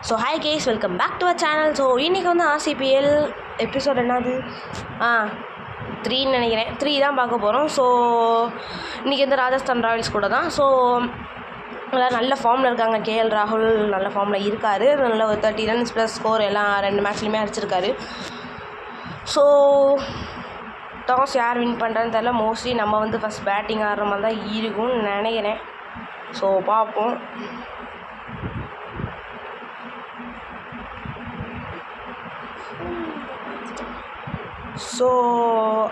So hi guys, welcome back to our channel. So இன்றைக்கி வந்து RCPL episode என்னது 3ன்னு நினைக்கிறேன், 3 தான் பார்க்க போகிறோம். ஸோ இன்றைக்கி வந்து ராஜஸ்தான் ராயல்ஸ் கூட தான். ஸோ எல்லோரும் நல்ல ஃபார்மில் இருக்காங்க. கேஎல் ராகுல் நல்ல ஃபார்மில் இருக்கார். நல்ல ஒரு 30 ரன்ஸ் ப்ளஸ் ஸ்கோர் எல்லாம் 2 மேட்ச்லையுமே அடிச்சிருக்காரு. ஸோ டாஸ் யார் வின் பண்ணுறதுன்னு தெரியல. மோஸ்ட்லி நம்ம வந்து ஃபஸ்ட் பேட்டிங் ஆடுற மாதிரி தான் இருக்கும்னு நினைக்கிறேன். ஸோ பார்ப்போம். ஸோ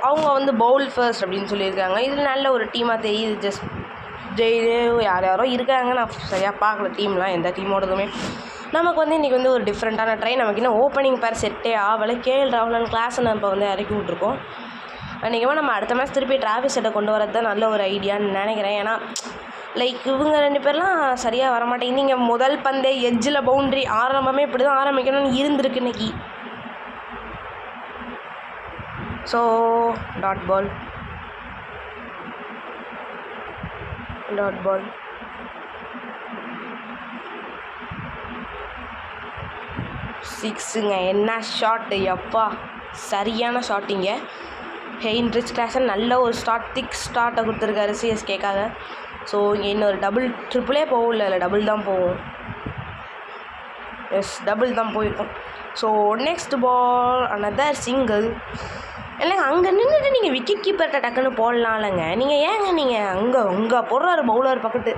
அவங்க வந்து பவுல் ஃபர்ஸ்ட் அப்படின்னு சொல்லியிருக்காங்க. இது நல்ல ஒரு டீமாக தெரியுது. ஜஸ்ட் யாரோ இருக்காங்க, நான் சரியாக பார்க்கல டீம்லாம், எந்த டீமோடதுமே. நமக்கு வந்து இன்றைக்கி வந்து ஒரு டிஃப்ரெண்ட்டான ட்ரை. நமக்கு இன்னும் ஓப்பனிங் பேர் செட்டே ஆகலை. கேஎல் ராகுல் கிளாஸை நம்ம வந்து இறக்கி விட்ருக்கோம். அன்றைக்கி நம்ம அடுத்த மேட்ச் திருப்பி டிராவிஸ் ஹெட்டை கொண்டு வரது தான் நல்ல ஒரு ஐடியான்னு நினைக்கிறேன். ஏன்னா லைக் இவங்க 2 பேர்லாம் சரியாக வரமாட்டேங்குது. நீங்கள் முதல் பந்தே எட்ஜில் பவுண்ட்ரி ஆரம்பமே இப்படி தான் ஆரம்பிக்கணும்னு இருந்திருக்கு இன்றைக்கி. ஸோ டாட் பால் 6ங்க. என்ன ஷாட்டு, எப்பா சரியான ஷாட்டிங்க. ஹெயின்ரிச் கிளாஸன் நல்ல ஒரு திக் ஸ்டார்ட்டை கொடுத்துருக்காரு சிஎஸ்கேக்காக. ஸோ இங்கே இன்னொரு ட்ரிபிளே போகும், இல்லை டபுள் தான் போகும். எஸ், டபுள் தான் போயிருக்கும். So next ball another single. இல்லைங்க, அங்கே நின்றுட்டு நீங்கள் விக்கெட் கீப்பர்கிட்ட டக்குன்னு போடலாம் இல்லைங்க. நீங்கள் ஏங்க நீங்கள் அங்கே போடுறாரு பவுலர் பக்கத்து.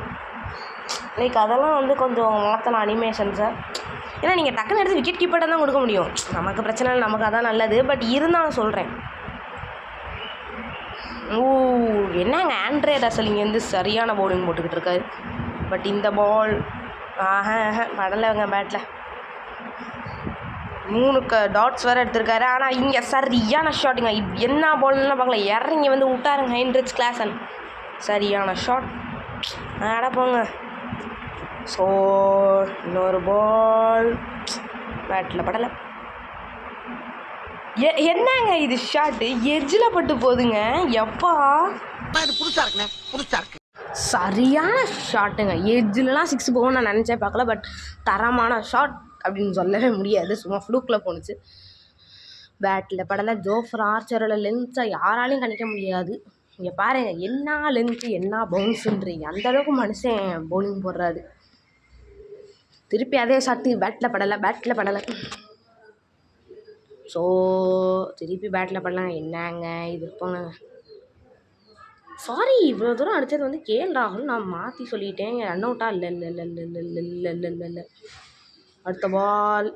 லைக் அதெல்லாம் வந்து கொஞ்சம் மாற்றலாம் அனிமேஷன்ஸை. ஏன்னா நீங்கள் டக்குன்னு எடுத்து விக்கெட் கீப்பர்கிட்ட தான் கொடுக்க முடியும். நமக்கு பிரச்சனை இல்லை, நமக்கு அதான் நல்லது. பட் இருந்தாலும் சொல்கிறேன். என்னங்க ஆண்ட்ரே ரசல் இங்கே வந்து சரியான பவுலிங் போட்டுக்கிட்டு இருக்காரு. பட் இந்த பால் படலைங்க பேட்டில். 3 டாட்ஸ் வேறு எடுத்திருக்காரு. ஆனால் இங்கே சரியான ஷாட்டுங்க. என்ன பால்லாம் பார்க்கல, இறங்கி வந்து விட்டாருங்க ஹெயின்ரிச் கிளாஸன். சரியான ஷாட். போங்க. ஸோ இன்னொரு பால் பேட்டில் படலை. என்னங்க இது ஷாட்டு எட்ஜில் பட்டு போகுதுங்க. எப்பா சரியான ஷாட்டுங்க. எட்ஜிலலாம் 6 போகும்னு நான் நினச்சே பார்க்கல. பட் தரமான ஷாட் அப்படின்னு சொல்லவே முடியாது, சும்மா ஃப்ளூக்கில் போணுச்சு. பேட்டில் படலை. ஜோஃப்ரா ஆர்ச்சரோட லென்த்தை யாராலையும் கணிக்க முடியாது. இங்கே பாருங்கள், என்ன லென்த்து என்ன பவுன்ஸுன்றீங்க, அந்தளவுக்கு மனுஷன் பவுலிங் போடுறாரு. திருப்பி அதே ஷாட்டு பேட்டில் படலை. ஸோ திருப்பி பேட்டில் படலாம். என்னங்க இது போங்க. சாரி, இவ்வளோ தூரம் அடித்தது வந்து கேஎல் ராகுல். நான் மாற்றி சொல்லிட்டேன். ரன் அவுட்டா? இல்லை. அடுத்த பால்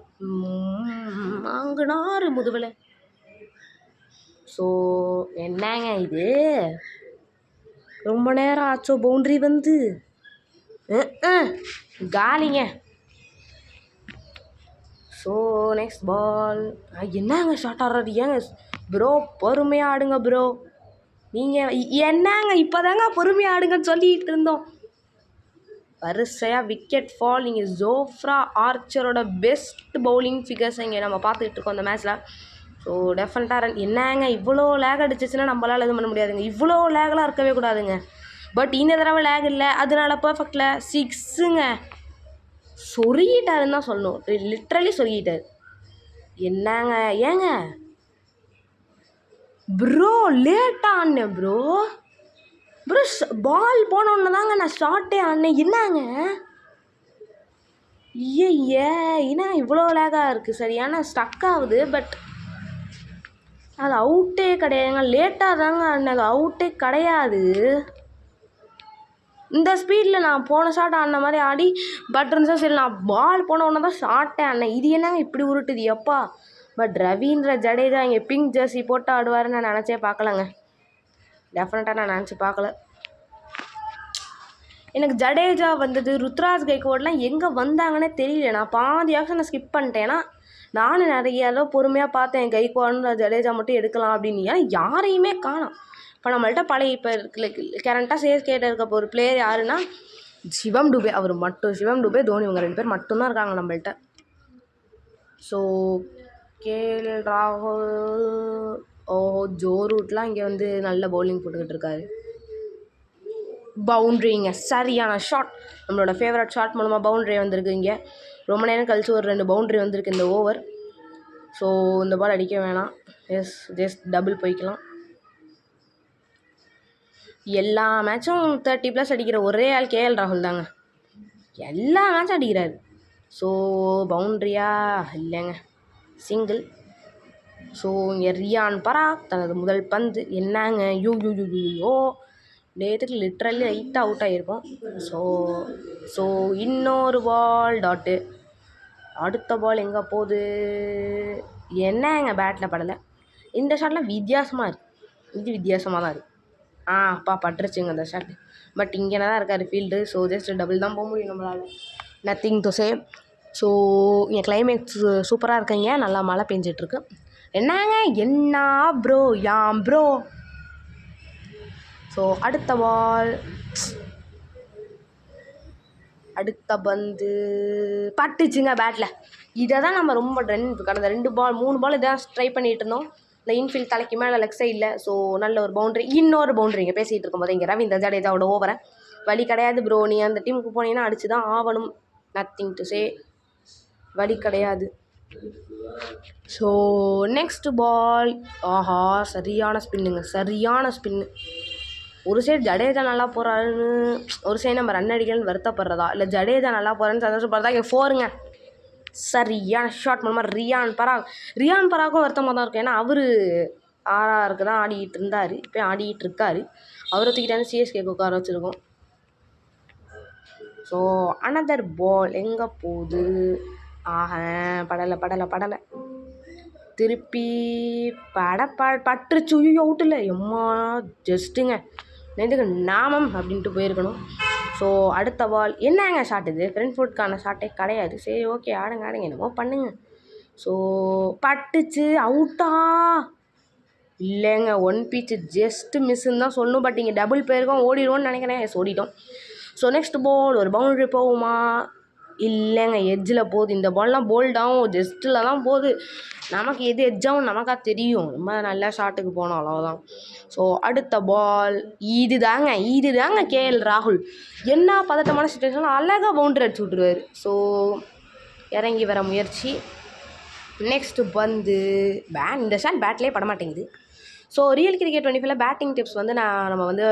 வாங்கினாரு முதுவில். ஸோ என்னங்க இது, ரொம்ப நேரம் ஆச்சோ பவுண்ட்ரி வந்து காலிங்க. ஸோ நெக்ஸ்ட் பால். என்னங்க ஷார்ட் ஆடுறாரு. ஏங்க ப்ரோ பொறுமையாக ஆடுங்க ப்ரோ. நீங்கள் என்னங்க இப்போ தாங்க பொறுமையாக ஆடுங்கன்னு சொல்லிகிட்டு இருந்தோம். வரிசையாக விக்கெட் ஃபால். நீங்கள் ஜோஃப்ரா ஆர்ச்சரோட பெஸ்ட் பவுலிங் ஃபிகர்ஸ் இங்கே நம்ம பார்த்துக்கிட்டு இருக்கோம் இந்த மேட்ச்சில். ஸோ டெஃபினட்டாக ரன். என்னங்க இவ்வளோ லேக் அடிச்சிச்சுன்னா நம்மளால் எதுவும் பண்ண முடியாதுங்க. இவ்வளோ லேகெலாம் இருக்கவே கூடாதுங்க. பட் இந்த தடவை லேக் இல்லை, அதனால பர்ஃபெக்டில் 6ங்க. சொருகிட்டாருன்னு தான் சொல்லணும், லிட்ரலி சொருகிட்டார். என்னங்க ஏங்க ப்ரோ லேட்டாக ஆனேன் ப்ரோ. பால் போனோன்னு தாங்க நான் ஷார்ட்டே ஆனேன். என்னங்க ஏன்னா இவ்வளோ லேகாக இருக்குது. சரியான ஸ்டக் ஆகுது. பட் அது அவுட்டே கிடையாதுங்க. லேட்டாக தாங்க ஆனேன், அது அவுட்டே கிடையாது. இந்த ஸ்பீடில் நான் போன ஷாட் ஆடின மாதிரி ஆடி பட் இருந்துச்சா சரி, நான் பால் போன உடனே தான் ஷார்ட்டே ஆடினேன். இது என்னங்க இப்படி உருட்டுது எப்பா. பட் ரவீந்திர ஜடேஜா இங்கே பிங்க் ஜெர்சி போட்டு ஆடுவாருன்னு நான் நினச்சே பார்க்கலங்க. டெஃபினட்டாக நான் நினச்சி பார்க்கல. எனக்கு ஜடேஜா வந்தது, ருத்ராஜ் கைக்வாட்லாம் எங்கே வந்தாங்கன்னே தெரியல. நான் பாதி ஆக்ஷனை ஸ்கிப் பண்ணிட்டேன். ஏன்னா நானும் நிறைய அளவு பொறுமையாக பார்த்தேன், கைக்வாட்னு ஜடேஜா மட்டும் எடுக்கலாம் அப்படின்னு. ஏன்னா யாரையுமே காணோம். இப்போ நம்மள்ட்ட பழைய இப்போ கரண்ட்டாக சிஎஸ்கேட்ட இருக்க ஒரு பிளேயர் யாருன்னா சிவம் டுபே. அவர் மட்டும், சிவம் டுபே, தோனி, இவங்க 2 பேர் மட்டும்தான் இருக்காங்க நம்மள்ட்ட. ஸோ கேஎல் ராகுல் ஜோ ரூட்லாம் இங்கே வந்து நல்ல பவுலிங் போட்டுக்கிட்டு இருக்காரு. பவுண்ட்ரிங்க, சரியான ஷாட். நம்மளோட ஃபேவரட் ஷாட் மூலமாக பவுண்ட்ரி வந்திருக்கு இங்கே. ரொம்ப நேரம் கழித்து ஒரு 2 பவுண்ட்ரி வந்திருக்கு இந்த ஓவர். ஸோ இந்த பால் அடிக்க வேணாம். ஜஸ்ட் டபுள் போய்க்கலாம். எல்லா மேட்சும் 30+ அடிக்கிற ஒரே ஆள் கேஎல் ராகுல் தாங்க. எல்லா மேட்சும் அடிக்கிறாரு. ஸோ பவுண்ட்ரியா இல்லைங்க, சிங்கிள். ஸோ இங்கே ரியான் பராக் தனது முதல் பந்து. என்னங்க யூ நேற்றுக்கு லிட்ரலி லைட்டாக அவுட் ஆகியிருப்போம். ஸோ இன்னொரு பால் டாட்டு. அடுத்த பால் எங்கே போகுது? என்னங்க பேட்டில் படலை. இந்த ஷாட்லாம் வித்தியாசமாக இருக்குது. இது வித்தியாசமாக தான் இருக்குது. அப்பா பட்டுருச்சுங்க அந்த ஷாட். பட் இங்கே தான் இருக்கார் ஃபீல்டு. ஸோ ஜஸ்ட் டபுள் தான் போக முடியும் நம்மளால். Nothing to say. ஸோ இங்கே கிளைமேக்ஸ் சூப்பராக இருக்குங்க. நல்லா மழை பெஞ்சிட்ருக்கு. என்னங்க என்ன ப்ரோ யாம் ப்ரோ. ஸோ அடுத்த பால், அடுத்த பந்து பட்டுச்சுங்க பேட்டில். இதை தான் நம்ம ரொம்ப கடந்த 2 பால் 3 பால் இதான் ட்ரை பண்ணிகிட்டு இருந்தோம். இந்த இன்ஃபீல்ட் தலைக்கு மேலே லெக் சைடில். ஸோ நல்ல ஒரு பவுண்ட்ரி. இன்னொரு பவுண்ட்ரி இங்கே பேசிகிட்டு இருக்கும்போது இங்கே ரவீந்திர ஜடேஜாவோட ஓவரை. வழி கிடையாது ப்ரோ, நீ அந்த டீமுக்கு போனீங்கன்னா அடிச்சு தான் ஆகணும். நத்திங் டு சே, வழி கிடையாது. So next ball. சரியான ஸ்பின்னுங்க, சரியான ஸ்பின்னு. ஒரு சைடு ஜடேஜா நல்லா போகிறாருன்னு, ஒரு சைடு நம்ம ரன் அடிக்கணும்னு வருத்தப்படுறதா, இல்லை ஜடேஜா நல்லா போகிறான்னு சந்தோஷப்படுறதா? இங்கே 4ங்க. சரியான ஷாட் மூலமாக ரியான் பராக்கும் வருத்தமாக தான் இருக்கும். ஏன்னா அவர் ஆர்ஆருக்கு தான் ஆடிக்கிட்டு இருந்தார், இப்போ ஆடிக்கிட்டு இருக்காரு. அவரை தூக்கிட்டாந்து சிஎஸ்கேக்கு உட்கார வச்சுருக்கோம். ஸோ அனதர் பால் எங்கே போகுது? படலை. திருப்பி பட்டுருச்சு. அவுட் இல்லை, எம்மா ஜஸ்ட்டுங்க. நேற்றுக்கு நாமம் அப்படின்ட்டு போயிருக்கணும். ஸோ அடுத்த பால். என்னங்க ஷாட் இது? ஃப்ரண்ட் ஷாட்டே கிடையாது. சரி ஓகே, ஆடுங்க என்னமோ பண்ணுங்க. ஸோ பட்டுச்சு. அவுட்டா? இல்லைங்க, 1 pitch ஜஸ்ட்டு மிஸ்ஸுன்னு தான் சொல்லணும். பட் இங்கே டபுள் போயிருக்கோம், ஓடிடுவோன்னு நினைக்கிறேன். ஓடிட்டோம். ஸோ நெக்ஸ்ட் பால் ஒரு பவுண்ட்ரி போகுமா? இல்லைங்க, எட்ஜில் போகுது. இந்த பால்லாம் போல்டாகவும் ஜஸ்ட்டில் தான் போகுது. நமக்கு எது எட்ஜாகவும் நமக்கா தெரியும். ரொம்ப நல்லா ஷாட்டுக்கு போனோம், அவ்வளோதான். ஸோ அடுத்த பால். இது தாங்க கேஎல் ராகுல். என்ன பதட்டமான சுச்சுவேஷனில் அழகாக பவுண்டரி அடிச்சு விட்ருவார். ஸோ இறங்கி வர முயற்சி. நெக்ஸ்ட்டு பந்து இந்த ஷாட் பேட்லேயே படமாட்டேங்குது. ஸோ ரியல் கிரிக்கெட் 25ல பேட்டிங் டிப்ஸ் வந்து நம்ம வந்து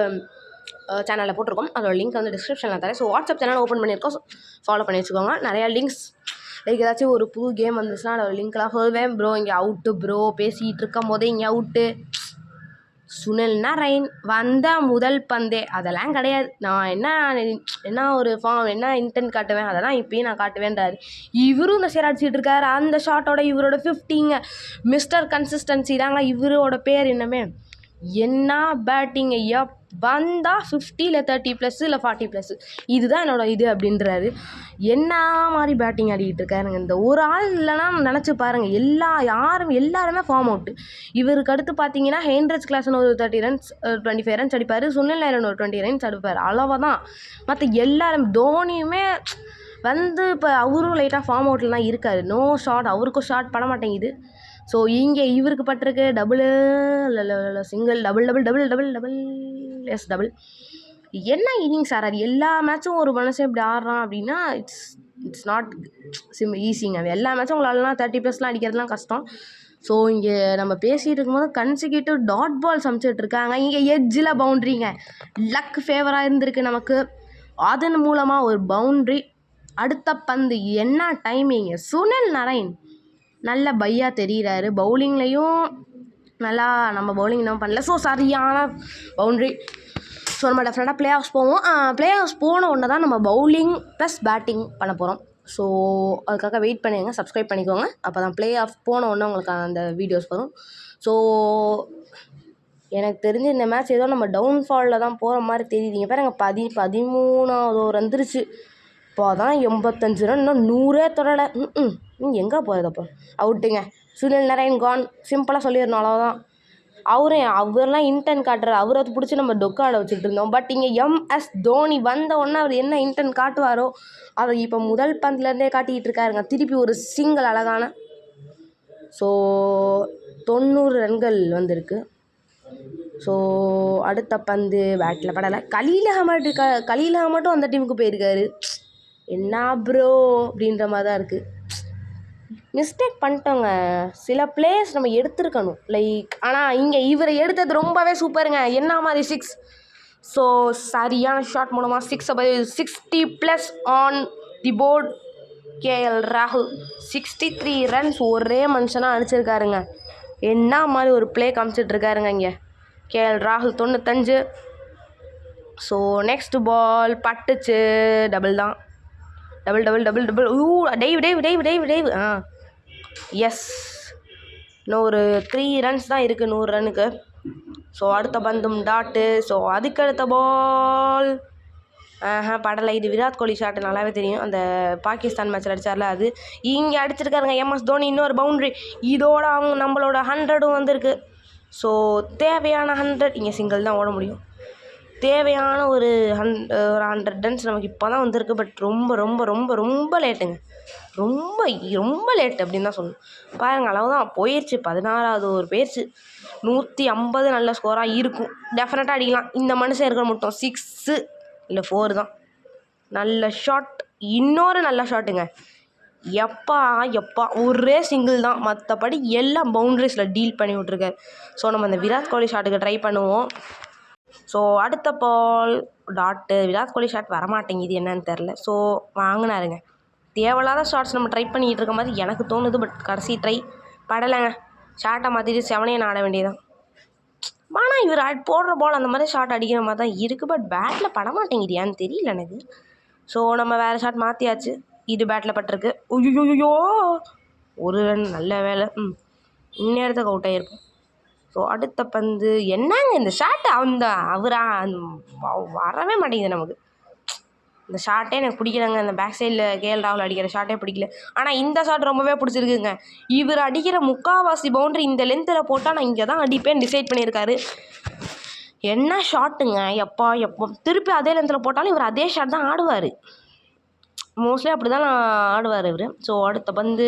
சேனலில் போட்டிருக்கோம். அதோட லிங்க் வந்து டிஸ்கிரிப்ஷனில் தரேன். ஸோ வாட்ஸ்அப் சேனல் ஓப்பன் பண்ணியிருக்கோம், ஃபாலோ பண்ணி வச்சுக்கோங்க. நிறையா லிங்க்ஸ் லைக் ஏதாச்சும் ஒரு புது கேம் வந்துச்சுன்னா அதோட லிங்க்லாம் சொல்வேன். ப்ரோ இங்கே அவுட்டு ப்ரோ, பேசிகிட்டு இருக்கும் போதே இங்கே அவுட்டு. சுனில் நரைன் வந்த முதல் பந்தே அதெல்லாம் கிடையாது. நான் என்ன ஒரு என்ன இன்டென்ட் காட்டுவேன், அதெல்லாம் இப்பயும் நான் காட்டுவேன்றாரு. இவரும் இந்த சைடு அடிச்சுட்டு இருக்காரு. அந்த ஷாட்டோட இவரோட 50ங்க. மிஸ்டர் கன்சிஸ்டன்சி தாங்க இவரோட பேர். என்னமே என்ன பேட்டிங்க வந்தால் 50 இல்லை 30+ இல்லை 40+, இதுதான் என்னோட இது அப்படின்றாரு. என்ன மாதிரி பேட்டிங் ஆடிக்கிட்டு இருக்காருங்க. இந்த ஒரு ஆள் இல்லைனா நினச்சி பாருங்கள், எல்லாருமே ஃபார்ம் அவுட்டு. இவருக்கு அடுத்து பார்த்தீங்கன்னா ஹென்ரிச் கிளாஸ்னு ஒரு 30 runs 25 runs அடிப்பார். சுனில் நரைன் ஒரு 20 runs அடிப்பார், அளவாக தான். மற்ற எல்லாரும் தோனியுமே வந்து இப்போ அவரும் லைட்டாக ஃபார்ம் அவுட்டில் தான் இருக்கார். நோ ஷாட், அவருக்கும் ஷாட் பட மாட்டேங்குது. ஸோ இங்கே இவருக்கு பட்டிருக்கு double, single, double. Yes double. என்ன இன்னிங்ஸ் ஆறாரு? எல்லா மேட்சும் ஒரு மனுஷன் இப்படி ஆடுறான் அப்படின்னா இட்ஸ் நாட் ஈஸிங்க. எல்லா மேட்சும் உங்களாலலாம் 30+லாம் அடிக்கிறதுலாம் கஷ்டம். ஸோ இங்கே நம்ம பேசிகிட்டு இருக்கும்போது கன்சிக்யூட்டிவ் டாட் பால்ஸ் அமுச்சிட்ருக்காங்க. இங்கே எட்ஜில் பவுண்ட்ரிங்க. லக் ஃபேவராக இருந்திருக்கு நமக்கு. அதன் மூலமாக ஒரு பவுண்ட்ரி. அடுத்த பந்து. என்ன டைமிங்கு! சுனில் நரைன் நல்ல பையாக தெரிகிறாரு. பவுலிங்லேயும் நல்லா நம்ம பவுலிங் இன்னும் பண்ணல. ஸோ சரியான பவுண்ட்ரி. ஸோ நம்ம டெஃபினட்டாக ப்ளே ஆஃப்ஸ் போவோம். ப்ளே ஆஃப்ஸ் போன ஒன்று தான் நம்ம பவுலிங் ப்ளஸ் பேட்டிங் பண்ண போகிறோம். ஸோ அதுக்காக வெயிட் பண்ணிடுங்க, சப்ஸ்கிரைப் பண்ணிக்கோங்க. அப்போ தான் ப்ளே ஆஃப் போன ஒன்று உங்களுக்கு அந்த வீடியோஸ் வரும். ஸோ எனக்கு தெரிஞ்சு இந்த மேட்ச் ஏதோ நம்ம டவுன்ஃபாலில் தான் போகிற மாதிரி தெரியுதுங்க. பாருங்க 13வது ஓவர் வந்துருச்சு. இப்போ தான் 85 ரன், இன்னும் 100 தொடலை. எங்கே போகிறது? அப்போ அவுட்டுங்க. சுனில் நரைன் கான், சிம்பிளாக சொல்லிடணும், அவ்வளோதான். அவரெலாம் இன்டென்ட் காட்டுறாரு. அவரை பிடிச்சி நம்ம டொக்காட வச்சுட்டு இருந்தோம். பட் இங்கே எம்எஸ் தோனி வந்த உடனே அவர் என்ன இன்டென்ட் காட்டுவாரோ அதை இப்போ முதல் பந்துலேருந்தே காட்டிக்கிட்டு இருக்காருங்க. திருப்பி ஒரு சிங்கிள் அழகான. ஸோ 90 ரன்கள் வந்திருக்கு. ஸோ அடுத்த பந்து பேட்டில் படலை. கலீல் அகமட்டும் அந்த டீமுக்கு போயிருக்காரு. என்ன ப்ரோ அப்படின்ற மாதிரி தான் இருக்குது. மிஸ்டேக் பண்ணிட்டோங்க. சில பிளேயர்ஸ் நம்ம எடுத்துருக்கணும் லைக். ஆனால் இங்கே இவரை எடுத்தது ரொம்பவே சூப்பருங்க. என்ன மாதிரி 6. ஸோ சரியான ஷாட் மூலமாக 60+ ஆன் தி போர்ட். கேஎல் ராகுல் 63 ரன்ஸ் ஒரே மனுஷனாக அடிச்சிருக்காருங்க. என்ன மாதிரி ஒரு ப்ளே காமிச்சிட்ருக்காருங்க இங்கே கேஎல் ராகுல். 95. ஸோ நெக்ஸ்ட் பால் பட்டுச்சு. டபுள் தான். டபுள். டெய்வ். எஸ். இன்னும் ஒரு 3 ரன்ஸ் தான் இருக்குது 100 ரன்னுக்கு. ஸோ அடுத்த பந்தும் டாட்டு. ஸோ அதுக்கு அடுத்த பால் படலை. இது விராட் கோலி ஷாட்டு நல்லாவே தெரியும். அந்த பாகிஸ்தான் மேட்ச்சில் அடித்தார்ல அது. இங்கே அடிச்சிருக்காருங்க எம்எஸ் தோனி. இன்னொரு பவுண்ட்ரி. இதோட அவங்க நம்மளோட 100ம் வந்திருக்கு. ஸோ தேவையான 100. இங்கே சிங்கிள் தான் ஓட முடியும். தேவையான ஒரு 100 ரன்ஸ் நமக்கு இப்போ தான் வந்திருக்கு. பட் ரொம்ப ரொம்ப ரொம்ப ரொம்ப லேட்டுங்க. ரொம்ப ரொம்ப லேட்டு அப்படின்னு தான் சொல்லணும். பாருங்கள் அளவுதான் போயிடுச்சு. 16வது ஒரு போயிடுச்சு. 150 நல்ல ஸ்கோராக இருக்கும். டெஃபினட்டாக அடிக்கலாம். இந்த மனுஷன் இருக்கிற மட்டும் 6 இல்லை 4 தான். நல்ல ஷாட். இன்னொரு நல்ல ஷாட்டுங்க. எப்பா ஒரே சிங்கிள் தான். மற்றபடி எல்லாம் பவுண்ட்ரிஸில் டீல் பண்ணி விட்ருக்காரு. ஸோ நம்ம அந்த விராட் கோலி ஷாட்டுக்கு ட்ரை பண்ணுவோம். ஸோ அடுத்த பால் டாட்டு. விராட் கோலி ஷாட் வரமாட்டேங்குது என்னன்னு தெரில. ஸோ வாங்கினாருங்க. தேவையில்லாத ஷாட்ஸ் நம்ம ட்ரை பண்ணிகிட்டு இருக்க மாதிரி எனக்கு தோணுது. பட் கடைசி ட்ரை படலைங்க. ஷாட்டை மாற்றிட்டு 7 ஆட வேண்டியதான். ஆனால் இவர் போடுற பால் அந்த மாதிரி ஷாட் அடிக்கிற மாதிரி தான் இருக்குது. பட் பேட்டில் படமாட்டேங்குது ஏன்னு தெரியல எனக்கு. ஸோ நம்ம வேறு ஷாட் மாற்றியாச்சு. இது பேட்டில் பட்டிருக்கு. ஐயோ ஒரு ரன். நல்ல வேலை. இந்நேரத்துக்கு அவுட் ஆகிருக்கும். ஸோ அடுத்த பந்து என்னங்க இந்த ஷாட்டு வரவே மாட்டேங்குது நமக்கு. இந்த ஷாட்டே எனக்கு பிடிக்கலங்க. இந்த பேக் சைடில் கேஎல் ராகுல் அடிக்கிற ஷாட்டே பிடிக்கல. ஆனால் இந்த ஷாட் ரொம்பவே பிடிச்சிருக்குங்க. இவர் அடிக்கிற முக்கால்வாசி பவுண்ட்ரி இந்த லென்த்தில் போட்டால் நான் இங்கே தான் அடிப்பேன்னு டிசைட் பண்ணியிருக்காரு. என்ன ஷாட்டுங்க. எப்போ திருப்பி அதே லென்த்தில் போட்டாலும் இவர் அதே ஷாட் தான் ஆடுவார். மோஸ்ட்லி அப்படி தான் ஆடுவார் இவர். ஸோ அடுத்த பந்து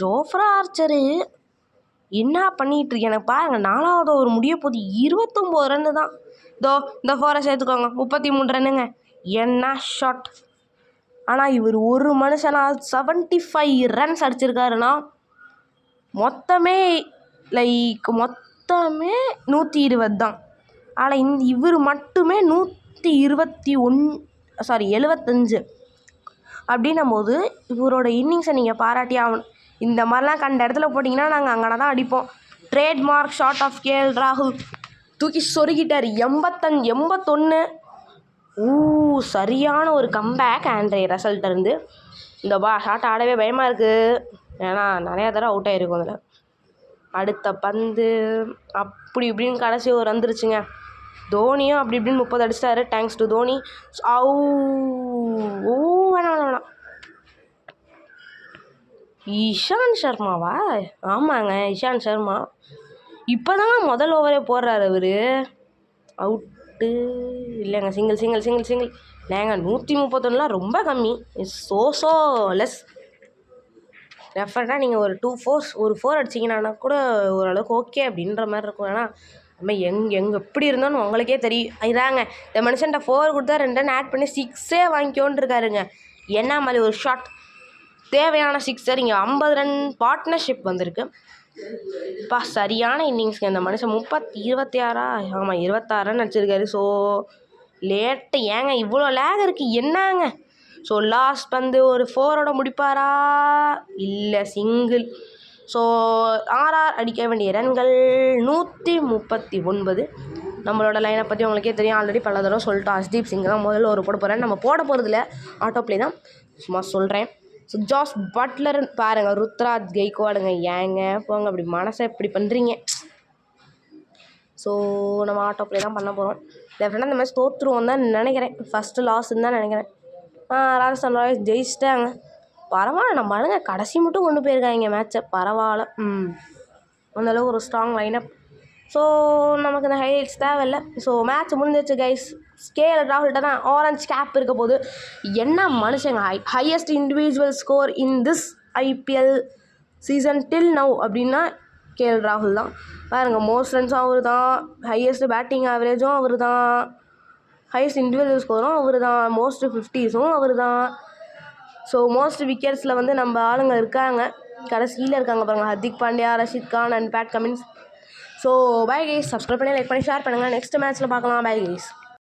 ஜோஃப்ரா ஆர்ச்சரு என்ன பண்ணிகிட்ருக்கு எனக்கு பாருங்கள். 4வது ஓவர் முடிய போது 29 ரன்னு தான். இந்த 4 சேர்த்துக்கோங்க 33 ரன்னுங்க. என்ன ஷாட். ஆனால் இவர் ஒரு மனுஷனா 75 ரன்ஸ் அடிச்சிருக்காருன்னா மொத்தமே 120 தான். ஆனால் இவர் மட்டுமே 75 அப்படின்னும் போது இவரோட இன்னிங்ஸை நீங்கள் பாராட்டி ஆகணும். இந்த மாதிரிலாம் கண்ட இடத்துல போட்டிங்கன்னா நாங்கள் அங்கே தான் அடிப்போம். ட்ரேட்மார்க் ஷாட் ஆஃப் கேஎல் ராகுல். தூக்கி சொருகிட்டார். 81. சரியான ஒரு கம்பேக் ஆண்ட்ரே ரசல்ட்ட இருந்து. இந்த ஷாட் ஆடவே பயமாக இருக்குது. ஏன்னா நிறையா தடவை அவுட் ஆகிருக்கும் அதில். அடுத்த பந்து அப்படி இப்படின்னு கடைசி ஒரு வந்துருச்சுங்க. தோனியும் அப்படி இப்படின்னு 30 அடிச்சிட்டாரு. Thanks to Dhoni. வேணாம். இஷாந்த் சர்மாவா? ஆமாங்க இஷாந்த் சர்மா. இப்போ தாங்க முதல் ஓவரே போடுறாரு அவர். அவுட்டு இல்லைங்க. சிங்கிள். ஏங்க 131 ரொம்ப கம்மி. So less. டெஃபினட்டாக நீங்கள் ஒரு 4 அடிச்சிங்கன்னா கூட ஓரளவுக்கு ஓகே அப்படின்ற மாதிரி இருக்கும். ஏன்னா நம்ம எங்கே எப்படி இருந்தாலும் உங்களுக்கே தெரியும். இதாங்க இந்த மனுஷன்ட்ட 4 கொடுத்தா 2 ரன் ஆட் பண்ணி 6 வாங்கிக்கோன்னு இருக்காருங்க. என்ன மாதிரி ஒரு ஷாட். தேவையான 6 இங்கே 50 ரன் பார்ட்னர்ஷிப் வந்திருக்கு. சரியான இன்னிங்ஸ்ங்க இந்த மனுஷன். 26 ஆமாம் 26 ரன் அடிச்சிருக்காரு. ஸோ லேட்டு ஏங்க இவ்வளோ லேக் இருக்குது என்னங்க. ஸோ லாஸ்ட் பந்து ஒரு 4ஓட முடிப்பாரா? இல்லை சிங்கிள். ஸோ ஆர்ஆர் அடிக்க வேண்டிய ரன்கள் 139. நம்மளோட லைனை பற்றி உங்களுக்கே தெரியும். ஆல்ரெடி பல தடவை சொல்லிட்டோம். ஹர்ஷ்தீப் சிங் தான் முதல்ல ஒரு போட போகிறேன். நம்ம போட போகிறதில்ல, ஆட்டோ ப்ளே தான். சும்மா சொல்கிறேன். ஸோ ஜாஸ் பட்லர் பாருங்கள். ருத்ராஜ் கெய்க்வாடுங்க. ஏங்க போங்க அப்படி மனசை இப்படி பண்ணுறீங்க. ஸோ நம்ம ஆட்டோ ப்ளே தான் பண்ண போகிறோம். டெஃபினட்டாக இந்த மாதிரி தோற்றுருவோம் தான் நினைக்கிறேன். ஃபஸ்ட்டு லாஸ்ன்னு தான் நினைக்கிறேன். ராஜஸ்தான் ராயல்ஸ் ஜெயிச்சிட்டாங்க. பரவாயில்ல. நம்ம அழுங்க கடைசி மட்டும் கொண்டு போயிருக்காங்க மேட்ச்சை. பரவாயில்ல. அந்தளவுக்கு ஒரு ஸ்ட்ராங் லைனப். ஸோ நமக்கு இந்த ஹைலைட்ஸ் தேவையில்லை. ஸோ மேட்ச் முடிஞ்சிச்சு கைஸ். கேஎல் ராகுல்கிட்ட தான் ஆரஞ்ச் கேப் இருக்க போது. என்ன மனுஷங்க highest individual score in this IPL season till now அப்படின்னா கேஎல் ராகுல் தான். பாருங்கள் மோஸ்ட் ரன்ஸும் அவர் தான். ஹையஸ்ட் பேட்டிங் ஆவரேஜும் அவர் தான். ஹையஸ்ட் இண்டிவிஜுவல் ஸ்கோரும் அவர் தான், மோஸ்ட் 50ஸும் அவர் தான். ஸோ மோஸ்ட் விக்கெட்ஸில் வந்து நம்ம ஆளுங்க இருக்காங்க, கடைசியில் இருக்காங்க பாருங்கள், Hardik Pandya, Rashid Khan and Pat Cummins. So bye guys, subscribe பண்ணி லைக் பண்ணி ஷேர் பண்ணுங்கள். நெக்ஸ்ட் மேட்ச்சில் பார்க்கலாம். Bye guys.